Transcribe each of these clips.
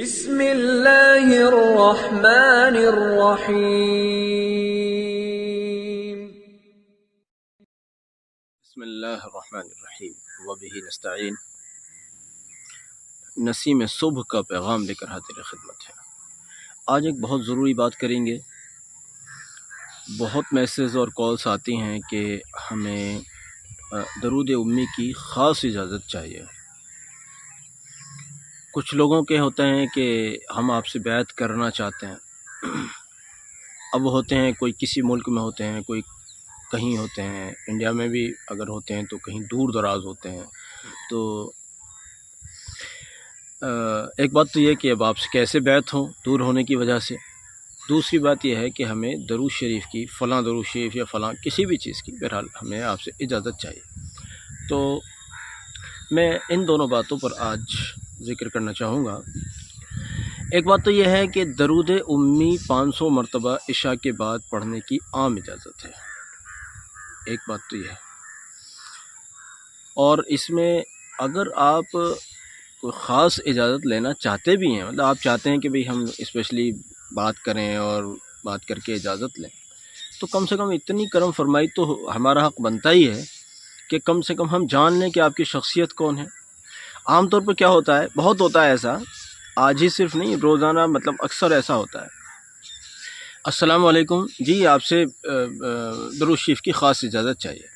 بسم اللہ الرحمن الرحیم۔ بسم اللہ الرحمن الرحیم وبہ نستعین۔ نسیم صبح کا پیغام لے کر حاضر خدمت ہے۔ آج ایک بہت ضروری بات کریں گے۔ بہت میسیج اور کالس آتی ہیں کہ ہمیں درود امی کی خاص اجازت چاہیے۔ کچھ لوگوں کے ہوتے ہیں کہ ہم آپ سے بیعت کرنا چاہتے ہیں۔ اب وہ ہوتے ہیں، کوئی کسی ملک میں ہوتے ہیں، کوئی کہیں ہوتے ہیں، انڈیا میں بھی اگر ہوتے ہیں تو کہیں دور دراز ہوتے ہیں۔ تو ایک بات تو یہ کہ اب آپ سے کیسے بیعت ہوں دور ہونے کی وجہ سے۔ دوسری بات یہ ہے کہ ہمیں درود شریف کی، فلاں درود شریف یا فلاں کسی بھی چیز کی، بہرحال ہمیں آپ سے اجازت چاہیے۔ تو میں ان دونوں باتوں پر آج ذکر کرنا چاہوں گا۔ ایک بات تو یہ ہے کہ درود امی 500 مرتبہ عشاء کے بعد پڑھنے کی عام اجازت ہے۔ ایک بات تو یہ ہے، اور اس میں اگر آپ کوئی خاص اجازت لینا چاہتے بھی ہیں، مطلب آپ چاہتے ہیں کہ بھئی ہم اسپیشلی بات کریں اور بات کر کے اجازت لیں، تو کم سے کم اتنی کرم فرمائی تو ہمارا حق بنتا ہی ہے کہ کم سے کم ہم جان لیں کہ آپ کی شخصیت کون ہے۔ عام طور پر کیا ہوتا ہے، بہت ہوتا ہے ایسا، آج ہی صرف نہیں، روزانہ مطلب اکثر ایسا ہوتا ہے۔ السلام علیکم جی، آپ سے درود شریف کی خاص اجازت چاہیے۔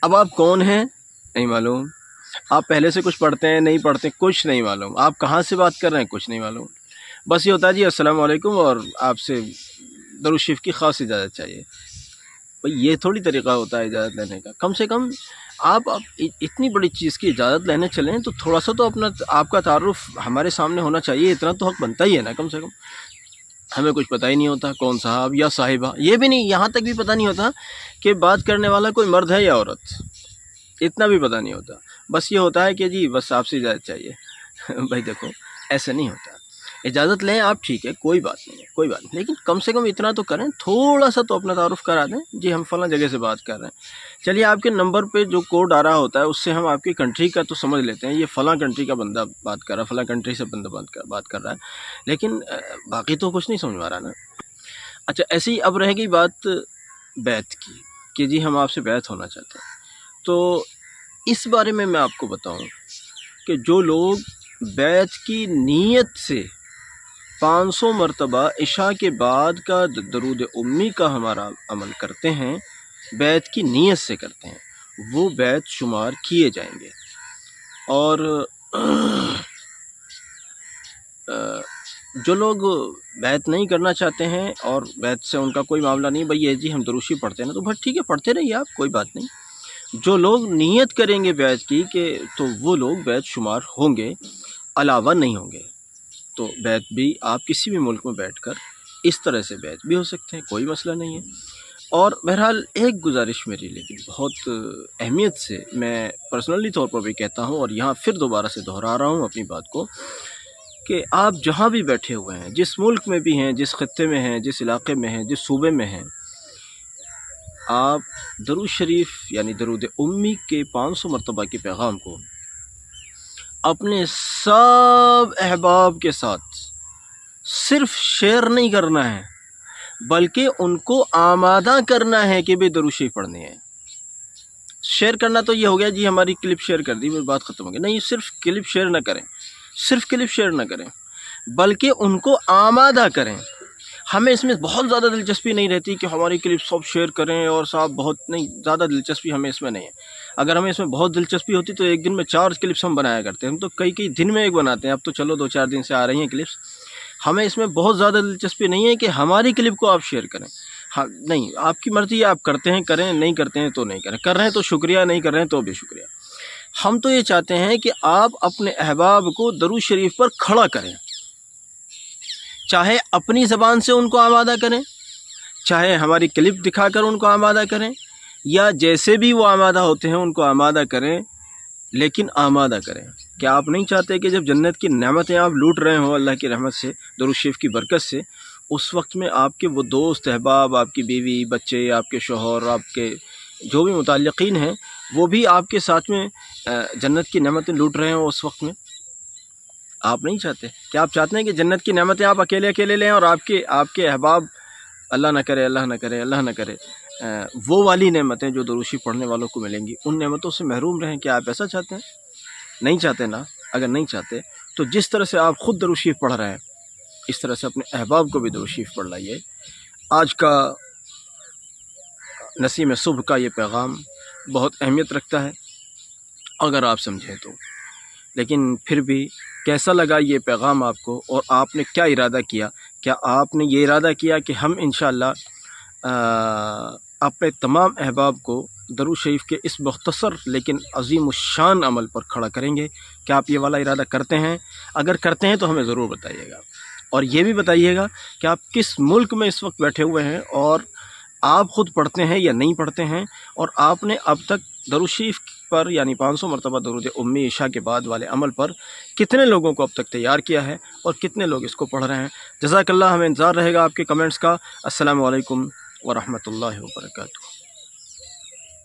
اب آپ کون ہیں نہیں معلوم، آپ پہلے سے کچھ پڑھتے ہیں نہیں پڑھتے کچھ نہیں معلوم، آپ کہاں سے بات کر رہے ہیں کچھ نہیں معلوم، بس یہ ہوتا ہے جی السلام علیکم اور آپ سے درود شریف کی خاص اجازت چاہیے۔ بھئی یہ تھوڑی طریقہ ہوتا ہے اجازت لینے کا۔ کم سے کم آپ اتنی بڑی چیز کی اجازت لینے چلیں تو تھوڑا سا تو آپ کا تعارف ہمارے سامنے ہونا چاہیے، اتنا تو حق بنتا ہی ہے نا کم سے کم۔ ہمیں کچھ پتہ ہی نہیں ہوتا کون صاحب یا صاحبہ، یہ بھی نہیں، یہاں تک بھی پتہ نہیں ہوتا کہ بات کرنے والا کوئی مرد ہے یا عورت، اتنا بھی پتہ نہیں ہوتا۔ بس یہ ہوتا ہے کہ جی بس آپ سے اجازت چاہیے۔ بھائی دیکھو ایسے نہیں ہوتا، اجازت لیں آپ، ٹھیک ہے، کوئی بات نہیں ہے، کوئی بات نہیں، لیکن کم سے کم اتنا تو کریں، تھوڑا سا تو اپنا تعارف کرا دیں، جی ہم فلاں جگہ سے بات کر رہے ہیں۔ چلیے آپ کے نمبر پہ جو کوڈ آ رہا ہوتا ہے اس سے ہم آپ کی کنٹری کا تو سمجھ لیتے ہیں، یہ فلاں کنٹری کا بندہ بات کر رہا ہے، فلاں کنٹری سے بندہ بات کر رہا ہے، لیکن باقی تو کچھ نہیں سمجھ میں آ رہا نا۔ اچھا، ایسی ہی اب رہ گئی بات بیعت کی کہ جی ہم آپ سے بیعت ہونا چاہتے ہیں۔ تو اس بارے میں آپ کو بتاؤں کہ جو لوگ بیعت کی نیت سے 500 مرتبہ عشاء کے بعد کا درود امی کا ہمارا عمل کرتے ہیں، بیعت کی نیت سے کرتے ہیں، وہ بیعت شمار کیے جائیں گے۔ اور جو لوگ بیعت نہیں کرنا چاہتے ہیں اور بیعت سے ان کا کوئی معاملہ نہیں، بھئی یہ جی ہم درود شریف پڑھتے ہیں نا، تو بس ٹھیک ہے پڑھتے رہیے آپ، کوئی بات نہیں۔ جو لوگ نیت کریں گے بیعت کی کہ تو وہ لوگ بیعت شمار ہوں گے، علاوہ نہیں ہوں گے۔ تو بیعت بھی آپ کسی بھی ملک میں بیٹھ کر اس طرح سے بیعت بھی ہو سکتے ہیں، کوئی مسئلہ نہیں ہے۔ اور بہرحال ایک گزارش میری، لیکن بہت اہمیت سے میں پرسنلی طور پر بھی کہتا ہوں، اور یہاں پھر دوبارہ سے دہرا رہا ہوں اپنی بات کو، کہ آپ جہاں بھی بیٹھے ہوئے ہیں، جس ملک میں بھی ہیں، جس خطے میں ہیں، جس علاقے میں ہیں، جس صوبے میں ہیں، آپ درود شریف یعنی درود امی کے 500 مرتبہ کے پیغام کو اپنے سب احباب کے ساتھ صرف شیئر نہیں کرنا ہے، بلکہ ان کو آمادہ کرنا ہے کہ بھی درود شریف پڑھنے ہیں۔ شیئر کرنا تو یہ ہو گیا جی ہماری کلپ شیئر کر دی بات ختم ہو گئی، نہیں، صرف کلپ شیئر نہ کریں، صرف کلپ شیئر نہ کریں، بلکہ ان کو آمادہ کریں۔ ہمیں اس میں بہت زیادہ دلچسپی نہیں رہتی کہ ہماری کلپ سب شیئر کریں، اور صاحب بہت نہیں، زیادہ دلچسپی ہمیں اس میں نہیں ہے۔ اگر ہمیں اس میں بہت دلچسپی ہوتی تو ایک دن میں 4 کلپس ہم بنایا کرتے ہیں، ہم تو کئی دن میں ایک بناتے ہیں، اب تو چلو 2-4 دن سے آ رہی ہیں کلپس۔ ہمیں اس میں بہت زیادہ دلچسپی نہیں ہے کہ ہماری کلپ کو آپ شیئر کریں، ہاں نہیں، آپ کی مرضی ہے، آپ کرتے ہیں کریں، نہیں کرتے ہیں تو نہیں کریں، کر رہے ہیں تو شکریہ، نہیں کر رہے ہیں تو بھی شکریہ۔ ہم تو یہ چاہتے ہیں کہ آپ اپنے احباب کو درود شریف پر کھڑا کریں، چاہے اپنی زبان سے ان کو آمادہ کریں، چاہے ہماری کلپ دکھا کر ان کو آمادہ کریں، یا جیسے بھی وہ آمادہ ہوتے ہیں ان کو آمادہ کریں، لیکن آمادہ کریں۔ کیا آپ نہیں چاہتے کہ جب جنت کی نعمتیں آپ لوٹ رہے ہوں اللہ کی رحمت سے، درود شریف کی برکت سے، اس وقت میں آپ کے وہ دوست احباب، آپ کی بیوی بچے، آپ کے شوہر، آپ کے جو بھی متعلقین ہیں، وہ بھی آپ کے ساتھ میں جنت کی نعمتیں لوٹ رہے ہوں اس وقت میں؟ آپ نہیں چاہتے؟ کیا آپ چاہتے ہیں کہ جنت کی نعمتیں آپ اکیلے اکیلے لیں اور آپ کے احباب اللہ نہ کرے اللہ نہ کرے اللہ نہ کرے وہ والی نعمتیں جو دروشی پڑھنے والوں کو ملیں گی ان نعمتوں سے محروم رہیں؟ کیا آپ ایسا چاہتے ہیں؟ نہیں چاہتے نا؟ اگر نہیں چاہتے تو جس طرح سے آپ خود درود شریف پڑھ رہے ہیں اس طرح سے اپنے احباب کو بھی درود شریف پڑھ لائیے۔ آج کا نسیم صبح کا یہ پیغام بہت اہمیت رکھتا ہے اگر آپ سمجھیں تو، لیکن پھر بھی کیسا لگا یہ پیغام آپ کو، اور آپ نے کیا ارادہ کیا؟ کیا آپ نے یہ ارادہ کیا کہ ہم انشاءاللہ اپنے تمام احباب کو درود شریف کے اس مختصر لیکن عظیم الشان عمل پر کھڑا کریں گے؟ کیا آپ یہ والا ارادہ کرتے ہیں؟ اگر کرتے ہیں تو ہمیں ضرور بتائیے گا، اور یہ بھی بتائیے گا کہ آپ کس ملک میں اس وقت بیٹھے ہوئے ہیں، اور آپ خود پڑھتے ہیں یا نہیں پڑھتے ہیں، اور آپ نے اب تک درود شریف پر یعنی 500 مرتبہ درود امی عشاء کے بعد والے عمل پر کتنے لوگوں کو اب تک تیار کیا ہے اور کتنے لوگ اس کو پڑھ رہے ہیں۔ جزاک اللہ، ہمیں انتظار رہے گا آپ کے کمنٹس کا۔ السلام علیکم ورحمۃ اللہ وبرکاتہ۔